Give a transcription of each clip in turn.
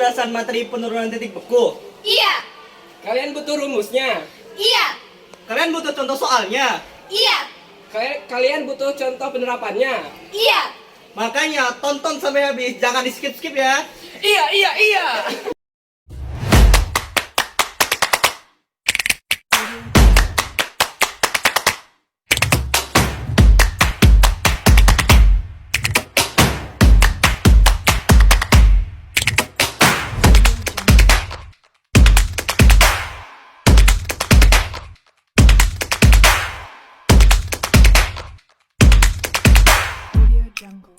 penjelasan materi penurunan titik beku? Iya. Kalian butuh rumusnya? Iya. Kalian butuh contoh soalnya? Iya. Kalian butuh contoh penerapannya? Iya. Makanya tonton sampai habis, jangan di skip-skip ya. Iya, iya, iya. Audio Jungle.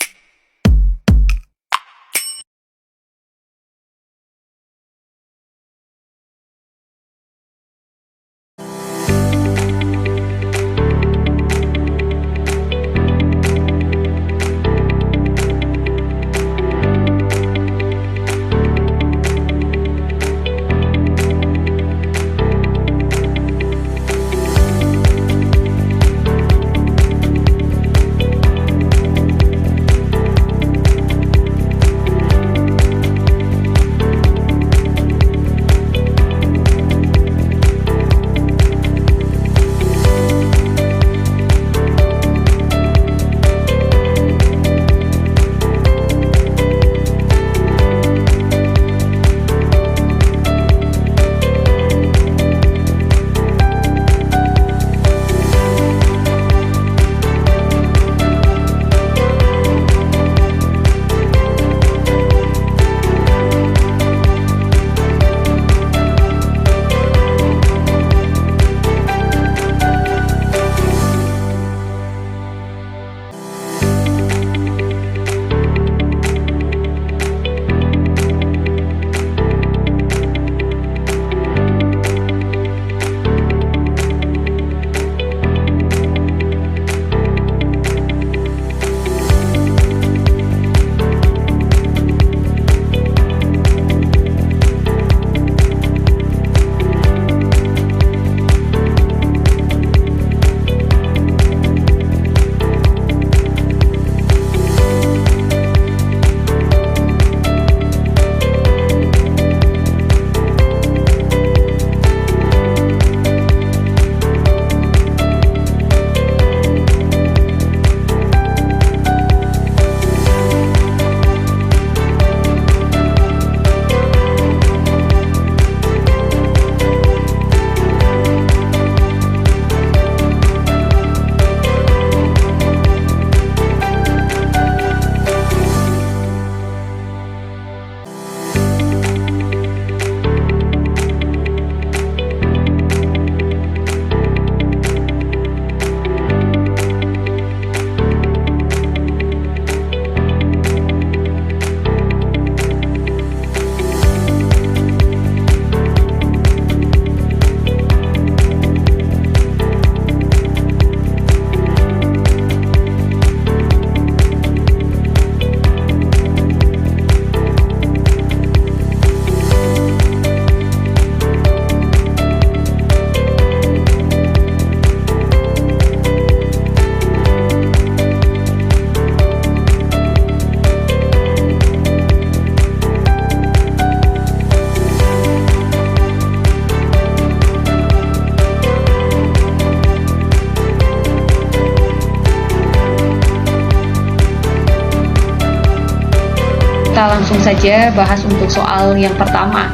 Kita langsung saja bahas untuk soal yang pertama.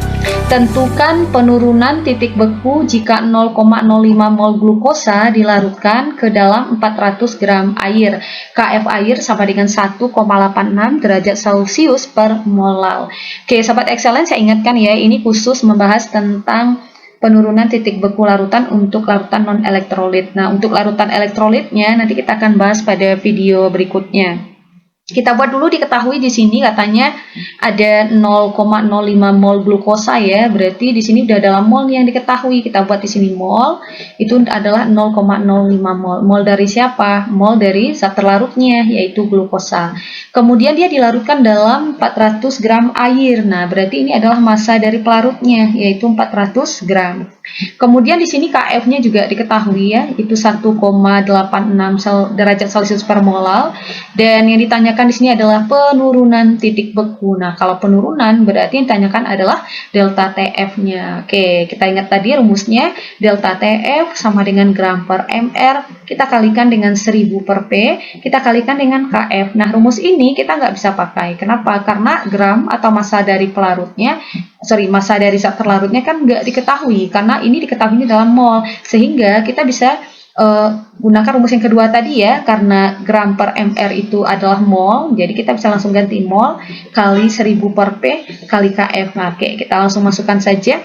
Tentukan penurunan titik beku jika 0,05 mol glukosa dilarutkan ke dalam 400 gram air. KF air sama dengan 1,86 derajat Celcius per molal. Oke, sahabat excellent, saya ingatkan ya, ini khusus membahas tentang penurunan titik beku larutan untuk larutan non-elektrolit. Nah, untuk larutan elektrolitnya nanti kita akan bahas pada video berikutnya. Kita buat dulu, diketahui di sini katanya ada 0,05 mol glukosa ya, berarti di sini udah dalam mol yang diketahui. Kita buat di sini mol, itu adalah 0,05 mol. Mol dari siapa? Mol dari zat terlarutnya, yaitu glukosa. Kemudian dia dilarutkan dalam 400 gram air. Nah, berarti ini adalah massa dari pelarutnya, yaitu 400 gram. Kemudian di sini KF-nya juga diketahui ya, itu 1,86 derajat Celcius per molal. Dan yang ditanyakan ditanyakan di sini adalah penurunan titik beku. Nah, kalau penurunan berarti yang ditanyakan adalah delta TF-nya. Oke, kita ingat tadi rumusnya delta TF sama dengan gram per mr, kita kalikan dengan 1000 per P, kita kalikan dengan KF. Nah, rumus ini kita nggak bisa pakai. Kenapa? Karena gram atau massa dari massa dari zat terlarutnya kan nggak diketahui, karena ini diketahui dalam mol, sehingga kita bisa gunakan rumus yang kedua tadi ya, karena gram per mr itu adalah mol, jadi kita bisa langsung ganti mol kali 1000 per P kali KF. Nah, oke, kita langsung masukkan saja.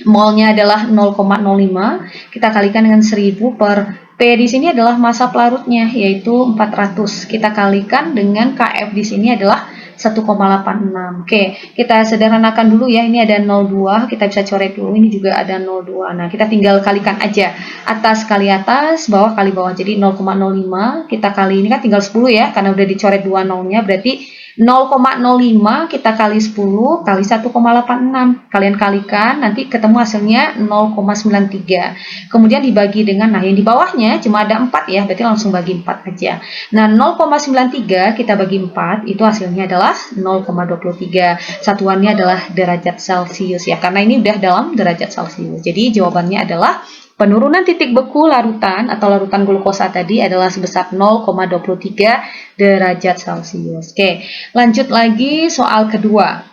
Molnya adalah 0,05, kita kalikan dengan 1000 per P di sini adalah massa pelarutnya, yaitu 400. Kita kalikan dengan KF di sini adalah 1,86. Oke, kita sederhanakan dulu ya. Ini ada 0,2, kita bisa coret dulu. Ini juga ada 0,2. Nah, kita tinggal kalikan aja. Atas kali atas, bawah kali bawah. Jadi 0,05 kita kali, ini kan tinggal 10 ya, karena udah dicoret 2 nolnya, berarti 0,05 kita kali 10 kali 1,86. Kalian kalikan, nanti ketemu hasilnya 0,93. Kemudian dibagi dengan, nah yang di bawahnya cuma ada 4 ya, berarti langsung bagi 4 aja. Nah, 0,93 kita bagi 4, itu hasilnya adalah 0,23. Satuannya adalah derajat Celcius ya, karena ini udah dalam derajat Celcius. Jadi jawabannya adalah penurunan titik beku larutan atau larutan glukosa tadi adalah sebesar 0,23 derajat Celcius. Oke, lanjut lagi soal kedua.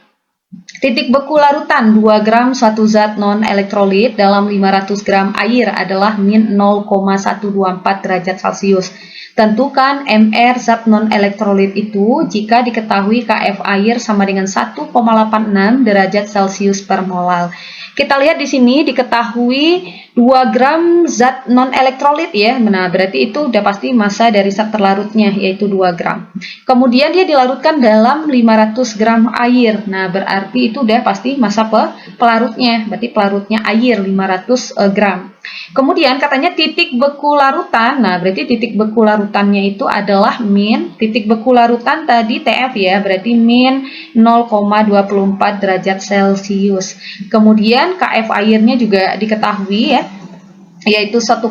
Titik beku larutan 2 gram suatu zat non-elektrolit dalam 500 gram air adalah min 0,124 derajat Celcius. Tentukan MR zat non-elektrolit itu jika diketahui KF air sama dengan 1,86 derajat Celcius per molal. Kita lihat di sini diketahui 2 gram zat non-elektrolit ya. Nah, berarti itu udah pasti massa dari zat terlarutnya, yaitu 2 gram. Kemudian dia dilarutkan dalam 500 gram air. Nah, berarti itu udah pasti massa pelarutnya. Berarti pelarutnya air 500 gram. Kemudian katanya titik beku larutan. Nah, berarti titik beku larutannya itu adalah min titik beku larutan tadi TF ya, berarti min 0,24 derajat Celcius. Kemudian KF airnya juga diketahui ya, yaitu 1,86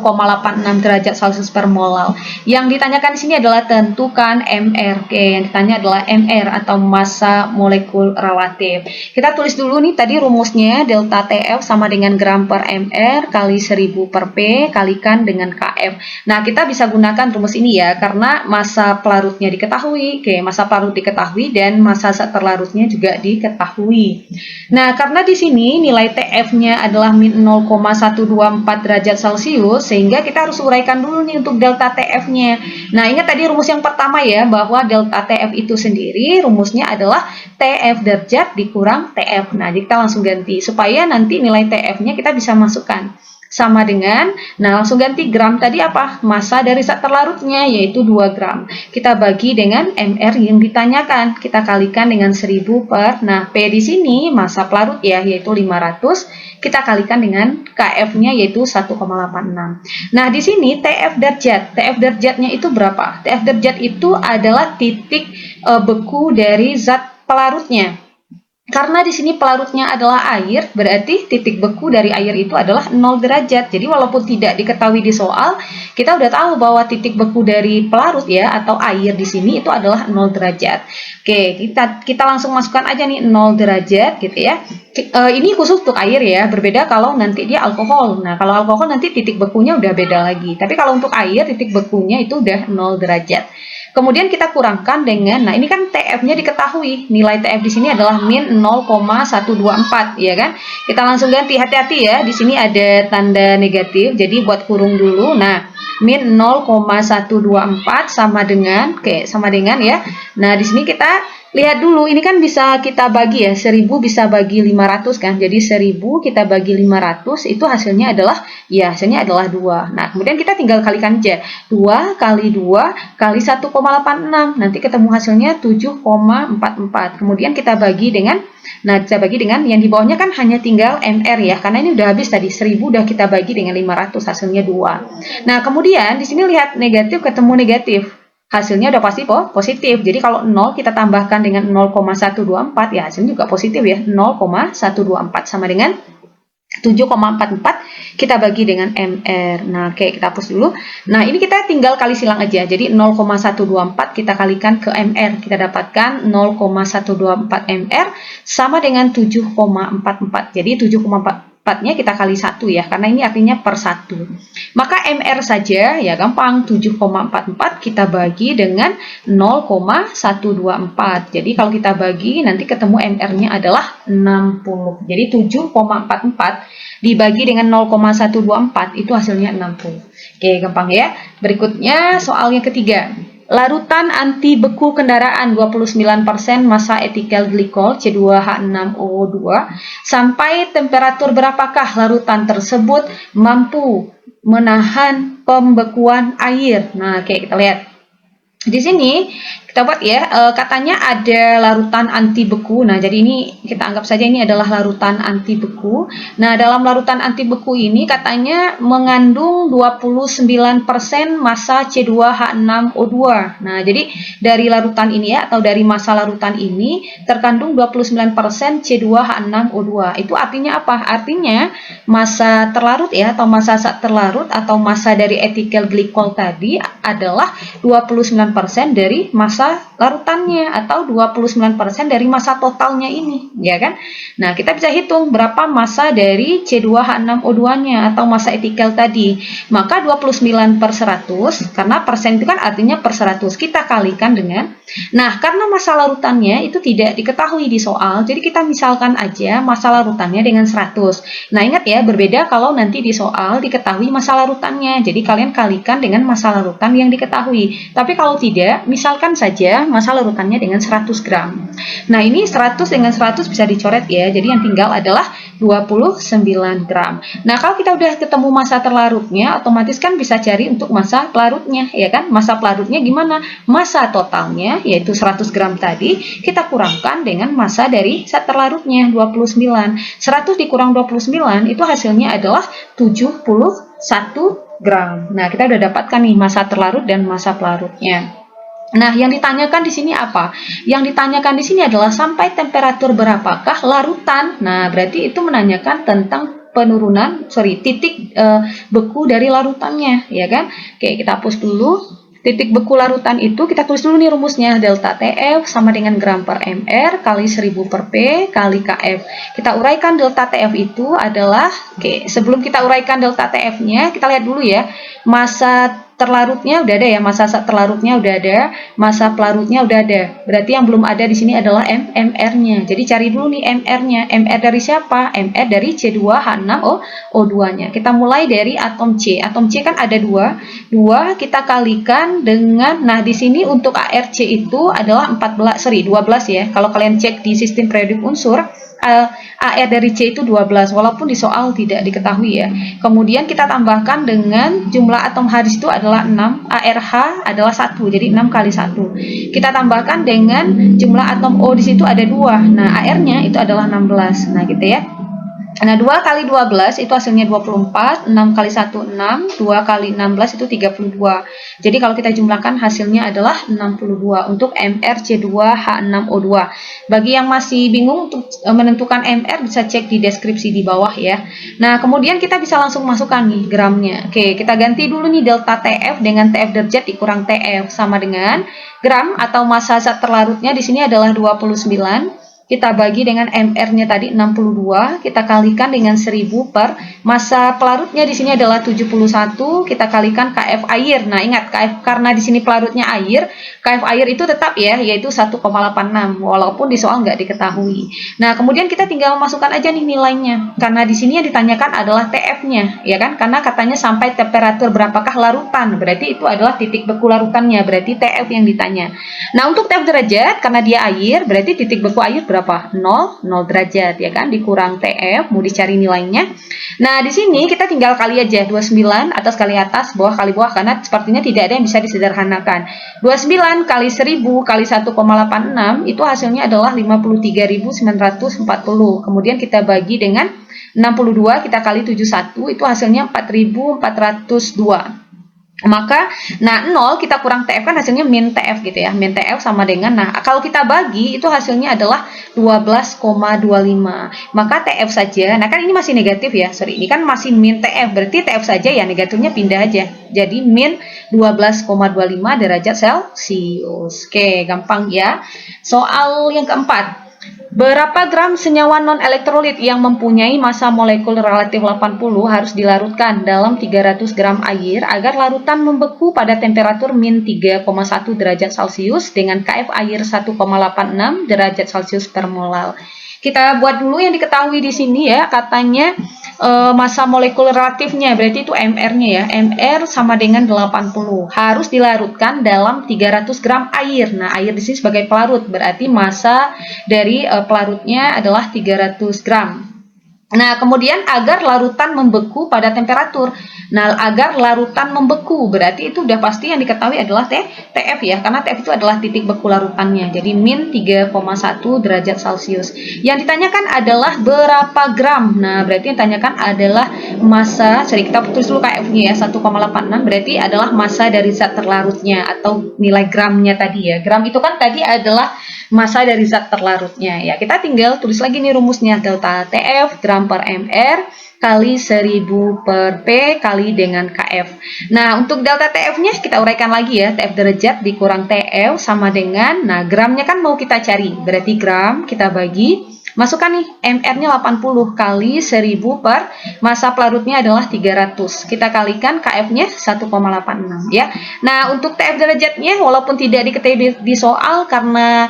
derajat Celcius per molal. Yang ditanyakan di sini adalah tentukan MR. Oke, yang ditanya adalah MR atau massa molekul relatif. Kita tulis dulu nih tadi rumusnya, delta TF sama dengan gram per MR kali 1000 per P kalikan dengan KF. Nah, kita bisa gunakan rumus ini ya, karena massa pelarutnya diketahui. Oke, massa pelarut diketahui dan massa zat terlarutnya juga diketahui. Nah, karena di sini nilai TF-nya adalah min 0,124 derajat Celcius, sehingga kita harus uraikan dulu nih untuk delta TF-nya. Nah, ingat tadi rumus yang pertama ya, bahwa delta TF itu sendiri rumusnya adalah TF derajat dikurang TF. Nah, jadi kita langsung ganti supaya nanti nilai TF-nya kita bisa masukkan sama dengan, nah langsung ganti gram tadi apa? Massa dari zat terlarutnya, yaitu 2 gram. Kita bagi dengan MR yang ditanyakan. Kita kalikan dengan 1000 per, nah P di sini massa pelarut ya, yaitu 500. Kita kalikan dengan KF-nya yaitu 1,86. Nah, di sini TF derajatnya itu berapa? TF derajat itu adalah titik beku dari zat pelarutnya. Karena di sini pelarutnya adalah air, berarti titik beku dari air itu adalah 0 derajat. Jadi walaupun tidak diketahui di soal, kita udah tahu bahwa titik beku dari pelarut ya atau air di sini itu adalah 0 derajat. Oke, kita langsung masukkan aja nih 0 derajat gitu ya. Ini khusus untuk air ya, berbeda kalau nanti dia alkohol. Nah, kalau alkohol nanti titik bekunya udah beda lagi. Tapi kalau untuk air titik bekunya itu udah 0 derajat. Kemudian kita kurangkan dengan, nah ini kan TF-nya diketahui, nilai TF di sini adalah min 0,124, ya kan? Kita langsung ganti, hati-hati ya, di sini ada tanda negatif, jadi buat kurung dulu. Nah, min 0,124 sama dengan, oke, sama dengan ya. Nah, di sini kita lihat dulu, ini kan bisa kita bagi ya, 1000 bisa bagi 500 kan, jadi 1000 kita bagi 500, itu hasilnya adalah, ya hasilnya adalah 2. Nah, kemudian kita tinggal kalikan aja, 2 kali 2 kali 1,86, nanti ketemu hasilnya 7,44, kemudian kita bagi dengan, nah kita bagi dengan, yang di bawahnya kan hanya tinggal MR ya, karena ini udah habis tadi, 1000 udah kita bagi dengan 500, hasilnya 2. Nah, kemudian di sini lihat negatif ketemu negatif. Hasilnya udah pasti positif. Jadi kalau 0 kita tambahkan dengan 0,124 ya hasilnya juga positif ya. 0,124 sama dengan 7,44 kita bagi dengan MR. Nah, oke, kita hapus dulu. Nah, ini kita tinggal kali silang aja. Jadi 0,124 kita kalikan ke MR. Kita dapatkan 0,124 MR sama dengan 7,44. Jadi 7,44-nya kita kali 1 ya, karena ini artinya per 1. Maka MR saja ya gampang, 7,44 kita bagi dengan 0,124. Jadi kalau kita bagi nanti ketemu MR-nya adalah 60. Jadi 7,44 dibagi dengan 0,124 itu hasilnya 60. Oke, gampang ya. Berikutnya soal yang ketiga. Larutan anti beku kendaraan 29% massa etikel glikol C2H6O2 sampai temperatur berapakah larutan tersebut mampu menahan pembekuan air. Nah, oke, kita lihat. Di sini kita buat ya, katanya ada larutan anti beku. Nah, jadi ini kita anggap saja ini adalah larutan anti beku. Nah, dalam larutan anti beku ini katanya mengandung 29% massa C2H6O2. Nah, jadi dari larutan ini ya, atau dari massa larutan ini terkandung 29% C2H6O2. Itu artinya apa? Artinya massa terlarut ya, atau massa zat terlarut atau massa dari etikel glikol tadi adalah 29% dari massa larutannya atau 29% dari massa totalnya ini, ya kan? Nah, kita bisa hitung berapa massa dari C2H6O2-nya atau massa etikel tadi. Maka 29 per 100, karena persen itu kan artinya per 100, kita kalikan dengan, nah, karena massa larutannya itu tidak diketahui di soal, jadi kita misalkan aja massa larutannya dengan 100. Nah, ingat ya, berbeda kalau nanti di soal diketahui massa larutannya, jadi kalian kalikan dengan massa larutan yang diketahui. Tapi kalau tidak, misalkan saja massa larutannya dengan 100 gram. Nah, ini 100 dengan 100 bisa dicoret ya, jadi yang tinggal adalah 29 gram. Nah, kalau kita udah ketemu massa terlarutnya, otomatis kan bisa cari untuk massa pelarutnya, ya kan? Massa pelarutnya gimana? Massa totalnya, yaitu 100 gram tadi, kita kurangkan dengan massa dari zat terlarutnya, 29. 100 dikurang 29, itu hasilnya adalah 71 gram. Nah, kita udah dapatkan nih massa terlarut dan massa pelarutnya. Nah, yang ditanyakan di sini apa? Yang ditanyakan di sini adalah sampai temperatur berapakah larutan. Nah, berarti itu menanyakan tentang penurunan, titik beku dari larutannya, ya kan? Oke, kita hapus dulu. Titik beku larutan itu kita tulis dulu nih rumusnya, delta TF sama dengan gram per mr kali 1000 per P kali KF. Kita uraikan delta TF itu adalah, oke, sebelum kita uraikan delta TF-nya, kita lihat dulu ya, massa terlarutnya udah ada ya, massa terlarutnya udah ada, massa pelarutnya udah ada. Berarti yang belum ada di sini adalah MR-nya. Jadi cari dulu nih MR-nya. MR dari siapa? MR dari C2H6O2-nya. Kita mulai dari atom C. Atom C kan ada 2. 2 kita kalikan dengan, nah di sini untuk ARC itu adalah 12 ya. Kalau kalian cek di sistem periodik unsur, AR dari C itu 12, walaupun di soal tidak diketahui ya. Kemudian kita tambahkan dengan jumlah atom H di situ adalah 6, ARH adalah 1, jadi 6 kali 1. Kita tambahkan dengan jumlah atom O di situ ada 2. Nah, AR-nya itu adalah 16. Nah, gitu ya. Nah, 2 kali 12 itu hasilnya 24, 6 kali 1, 6, 2 kali 16 itu 32. Jadi kalau kita jumlahkan hasilnya adalah 62 untuk MrC2H6O2. Bagi yang masih bingung untuk menentukan MR bisa cek di deskripsi di bawah ya. Nah, kemudian kita bisa langsung masukkan nih gramnya. Oke, kita ganti dulu nih delta TF dengan TF derajat dikurang TF sama dengan gram atau massa zat terlarutnya di sini adalah 29. Kita bagi dengan MR-nya tadi 62, kita kalikan dengan 1000 per massa pelarutnya di sini adalah 71, kita kalikan KF air. Nah, ingat KF karena di sini pelarutnya air, KF air itu tetap ya, yaitu 1,86 walaupun di soal nggak diketahui. Nah, kemudian kita tinggal masukkan aja nih nilainya. Karena di sini yang ditanyakan adalah TF-nya, ya kan? Karena katanya sampai temperatur berapakah larutan, berarti itu adalah titik beku larutannya, berarti TF yang ditanya. Nah, untuk TF derajat karena dia air, berarti titik beku air berapa? 0 derajat ya kan, dikurang TF, mau dicari nilainya. Nah, di sini kita tinggal kali aja 29 atas kali atas, bawah kali bawah, karena sepertinya tidak ada yang bisa disederhanakan. 29 kali 1000 kali 1,86 itu hasilnya adalah 53.940. Kemudian kita bagi dengan 62, kita kali 71 itu hasilnya 4.402. Maka, nah 0 kita kurang TF kan hasilnya min TF gitu ya. Min TF sama dengan, nah kalau kita bagi itu hasilnya adalah 12,25. Maka TF saja, nah kan ini masih negatif ya, sorry ini kan masih min TF, berarti TF saja ya negatifnya pindah aja. Jadi min 12,25 derajat Celcius. Oke, gampang ya. Soal yang keempat. Berapa gram senyawa non-elektrolit yang mempunyai massa molekul relatif 80 harus dilarutkan dalam 300 gram air agar larutan membeku pada temperatur min 3,1 derajat Celcius dengan KF air 1,86 derajat Celcius per molal. Kita buat dulu yang diketahui di sini ya, katanya massa molekul relatifnya, berarti itu MR-nya ya. MR sama dengan 80. Harus dilarutkan dalam 300 gram air. Nah, air di sini sebagai pelarut, berarti massa dari pelarutnya adalah 300 gram. Nah, kemudian agar larutan membeku pada temperatur. Nah, agar larutan membeku, berarti itu udah pasti yang diketahui adalah TF ya, karena TF itu adalah titik beku larutannya. Jadi min 3,1 derajat Celcius. Yang ditanyakan adalah berapa gram. Nah, berarti yang ditanyakan adalah massa, sorry kita tulis dulu KF-nya ya, 1,86 berarti adalah massa dari zat terlarutnya atau nilai gramnya tadi ya. Gram itu kan tadi adalah massa dari zat terlarutnya ya. Kita tinggal tulis lagi nih rumusnya, delta TF gram per mr kali 1000 per P kali dengan KF. Nah, untuk delta TF-nya kita uraikan lagi ya. TF derajat dikurang TF sama dengan, nah gramnya kan mau kita cari. Berarti gram kita bagi, masukkan nih MR-nya 80 kali 1000 per massa pelarutnya adalah 300. Kita kalikan KF-nya 1,86 ya. Nah, untuk TF derajatnya walaupun tidak diketahui di soal karena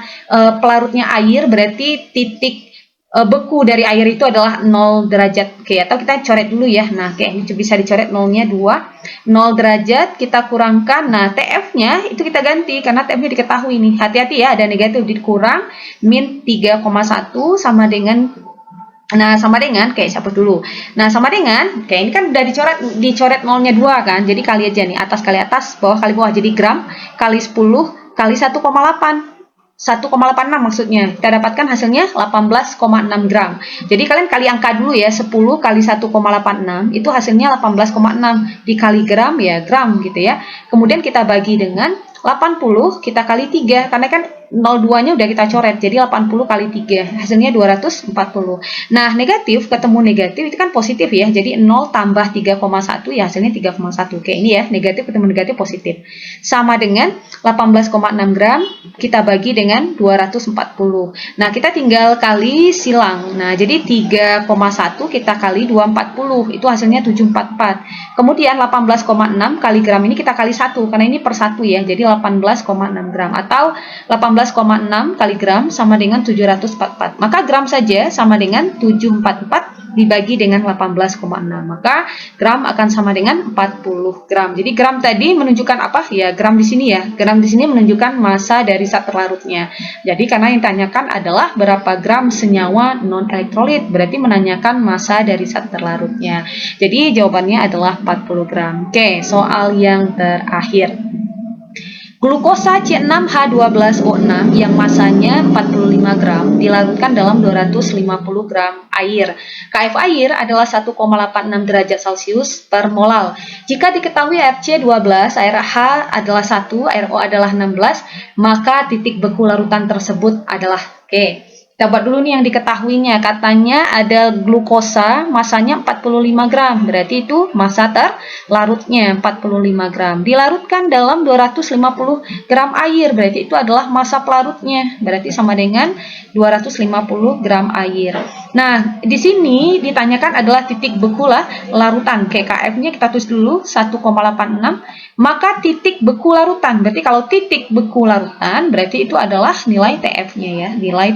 pelarutnya air, berarti titik beku dari air itu adalah 0 derajat. Oke, atau kita coret dulu ya. Nah, oke, ini bisa dicoret 0-nya 2. 0 derajat kita kurangkan. Nah, TF-nya itu kita ganti karena TF-nya diketahui nih. Hati-hati ya, ada negatif dikurang min 3,1 sama dengan, nah sama dengan, kayak siapa dulu. Nah, sama dengan, kayak ini kan udah dicoret 0-nya 2 kan. Jadi kali aja nih, atas kali atas, bawah kali bawah. Jadi gram kali 10 kali 1,8. 1,86 maksudnya, kita dapatkan hasilnya 18,6 gram. Jadi kalian kali angka dulu ya, 10 kali 1,86 itu hasilnya 18,6 dikali gram ya, gram gitu ya. Kemudian kita bagi dengan 80 kita kali 3 karena kan 02-nya udah kita coret, jadi 80 kali 3 hasilnya 240. Nah, negatif ketemu negatif itu kan positif ya, jadi 0 tambah 3,1 ya hasilnya 3,1. Oke, ini ya, negatif ketemu negatif positif sama dengan 18,6 gram kita bagi dengan 240. Nah, kita tinggal kali silang. Nah, jadi 3,1 kita kali 240 itu hasilnya 744. Kemudian 18,6 kali gram ini kita kali 1 karena ini per 1 ya, jadi 18,6 gram atau 18,6 kali gram sama dengan 744. Maka gram saja sama dengan 744 dibagi dengan 18,6. Maka gram akan sama dengan 40 gram. Jadi gram tadi menunjukkan apa? Ya, gram di sini ya. Gram di sini menunjukkan massa dari zat terlarutnya. Jadi karena yang ditanyakan adalah berapa gram senyawa non-elektrolit, berarti menanyakan massa dari zat terlarutnya. Jadi jawabannya adalah 40 gram. Oke, soal yang terakhir. Glukosa C6H12O6 yang masanya 45 gram dilarutkan dalam 250 gram air. KF air adalah 1,86 derajat Celcius per molal. Jika diketahui air C12, air H adalah 1, air O adalah 16, maka titik beku larutan tersebut adalah, oke. Kita buat dulu nih yang diketahuinya. Katanya ada glukosa masanya 45 gram. Berarti itu massa terlarutnya 45 gram. Dilarutkan dalam 250 gram air. Berarti itu adalah massa pelarutnya. Berarti sama dengan 250 gram air. Nah, di sini ditanyakan adalah titik beku larutan. KF-nya kita tulis dulu 1,86. Maka titik beku larutan, berarti kalau titik beku larutan berarti itu adalah nilai TF-nya ya, nilai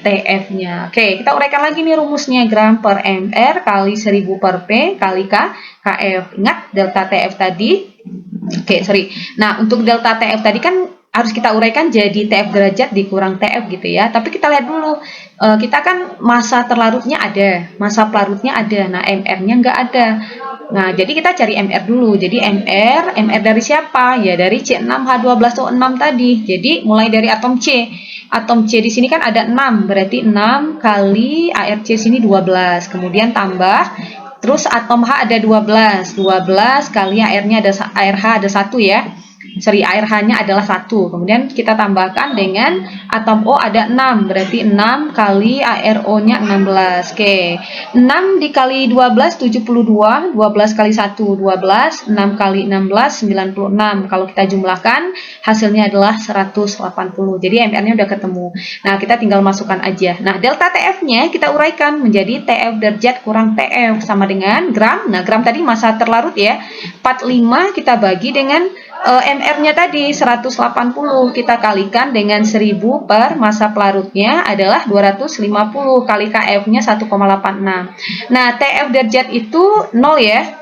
TF-nya. Oke, kita uraikan lagi nih rumusnya, gram per mr kali 1000 per P kali KF. Ingat delta TF tadi. Oke, sorry. Nah, untuk delta TF tadi kan harus kita uraikan jadi TF derajat dikurang TF gitu ya. Tapi kita lihat dulu, kita kan massa terlarutnya ada, massa pelarutnya ada. Nah, MR-nya nggak ada. Nah, jadi kita cari MR dulu. Jadi MR dari siapa? Ya dari C6H12O6 tadi. Jadi mulai dari atom C. Atom C di sini kan ada 6, berarti 6 kali ARC sini 12. Kemudian tambah Terus atom H ada 12. 12 kali AR-nya ada air H ada 1 ya. Sorry, air H-nya adalah 1. Kemudian kita tambahkan dengan atom O ada 6. Berarti 6 kali ARO-nya 16. Oke. 6 dikali 12 72. 12 kali 1 12. 6 kali 16 96. Kalau kita jumlahkan hasilnya adalah 180. Jadi MR-nya udah ketemu. Nah, kita tinggal masukkan aja. Nah, delta TF-nya kita uraikan menjadi TF derajat kurang TF sama dengan gram. Nah, gram tadi massa terlarut ya. 45 kita bagi dengan MR-nya tadi 180 kita kalikan dengan 1000 per massa pelarutnya adalah 250 kali KF-nya 1,86. Nah, TF derajat itu 0 ya.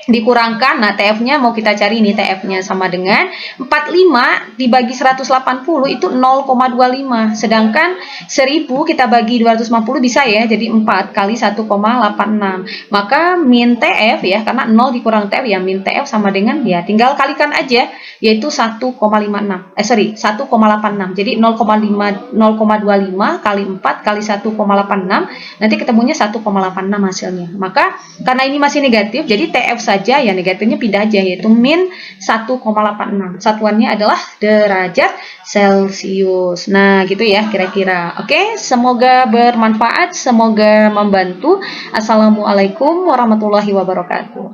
Dikurangkan, nah TF-nya mau kita cari ini, TF-nya sama dengan 45 dibagi 180 itu 0,25. Sedangkan 1000 kita bagi 250 bisa ya, jadi 4 kali 1,86. Maka min TF ya, karena 0 dikurang TF ya, min TF sama dengan ya tinggal kalikan aja, yaitu 1,56. 1,86. Jadi 0,25 kali 4 kali 1,86 nanti ketemunya 1,86 hasilnya. Maka karena ini masih negatif, jadi TF saja ya negatifnya pindah aja, yaitu min 1,86. Satuannya adalah derajat Celcius. Nah, gitu ya kira-kira. Oke, semoga bermanfaat, semoga membantu. Assalamualaikum warahmatullahi wabarakatuh.